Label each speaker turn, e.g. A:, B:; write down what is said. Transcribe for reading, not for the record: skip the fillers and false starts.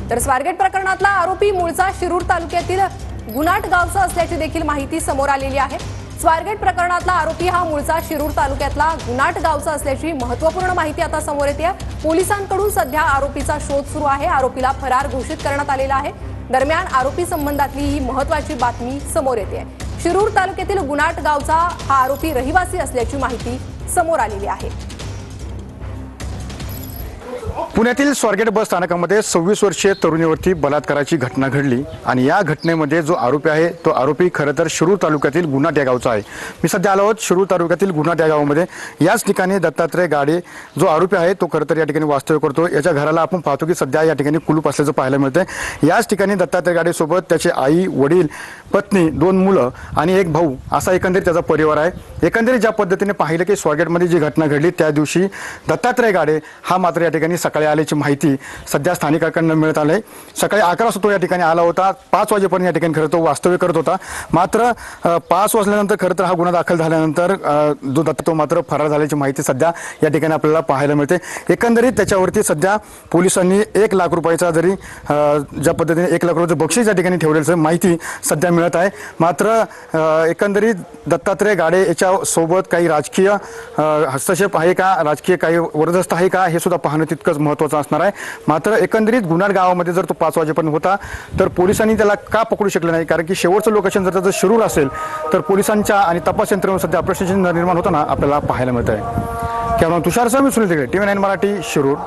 A: तर स्वारगेट प्रकरणातला आरोपी मूळचा शिरूर तालुक्यातील गुनाट गावचा असल्याची देखील माहिती समोर आलेली आहे। स्वारगेट प्रकरणातला आरोपी हा मूळचा शिरूर तालुक्यातला गुनाट गावचा असल्याची महत्त्वपूर्ण माहिती आता समोर येते आहे। पोलिसांकडून सध्या आरोपीचा शोध सुरू आहे। आरोपीला फरार घोषित करण्यात आलेला आहे। दरम्यान आरोपी संबंधातली ही महत्त्वाची बातमी समोर येते आहे। शिरूर तालुक्यातील गुनाट गावचा हा आरोपी रहिवासी असल्याची माहिती समोर आलेली आहे।
B: पुण्यातील स्वारगेट बस स्थानकामध्ये 26 वर्षीय तरुणीवरती बलात्काराची घटना घडली आणि या घटनेमध्ये जो आरोपी आहे तो आरोपी खरं तर शिरूर तालुक्यातील गुनाट या गावचा आहे। मी सध्या आलो आहोत शिरूर तालुक्यातील गुनाट या गावामध्ये। याच ठिकाणी दत्तात्रय गाडे जो आरोपी आहे तो खरं तर या ठिकाणी वास्तव्य करतो। याच्या घराला आपण पाहतो की सध्या या ठिकाणी कुलूप असल्याचं पाहायला मिळतंय। याच ठिकाणी दत्तात्रय गाडे सोबत त्याचे आई, वडील, पत्नी, 2 मुलं आणि एक भाऊ असा एकंदरीत त्याचा परिवार आहे। एकंदरीत ज्या पद्धतीने पाहिलं की स्वारगेटमध्ये जी घटना घडली त्या दिवशी दत्तात्रय गाडे हा मात्र या ठिकाणी सकाळी आल्याची माहिती सध्या स्थानिकांकडून मिळत आहे। सकाळी 11 वाजता तो या ठिकाणी आला होता। 5 वाजेपर्यंत या ठिकाणी खरं तो वास्तव्य करत होता। मात्र 5 वाजल्यानंतर खरं तर हा गुन्हा दाखल झाल्यानंतर जो दत्ता तो मात्र फरार झाल्याची माहिती सध्या या ठिकाणी आपल्याला पाहायला मिळते। एकंदरीत त्याच्यावरती सध्या पोलिसांनी 1 लाख रुपयाचा जरी ज्या पद्धतीने 1 लाख रुपयाचं बक्षीस या ठिकाणी ठेवल्याचं माहिती सध्या मिळत आहे। मात्र एकंदरीत दत्तात्रय गाडे याच्या सोबत काही राजकीय हस्तक्षेप आहे का, राजकीय काही वरदस्त आहे का हे सुद्धा पाहणं तितकंच महत्त्वाचं असणार आहे। मात्र एकंदरीत गुन्हाळ गावामध्ये जर तो 5 वाजेपर्यंत होता तर पोलिसांनी त्याला का पकडू शकले नाही, कारण की शेवटचं लोकेशन जर त्याचं शिरूर असेल तर पोलिसांच्या आणि तपास यंत्रणेवर सध्या प्रश्नचिन्ह निर्माण होताना आपल्याला पाहायला मिळत आहे। त्यामुळे तुषार सह मी सुनील तिकडे TV9 मराठी शिरूर।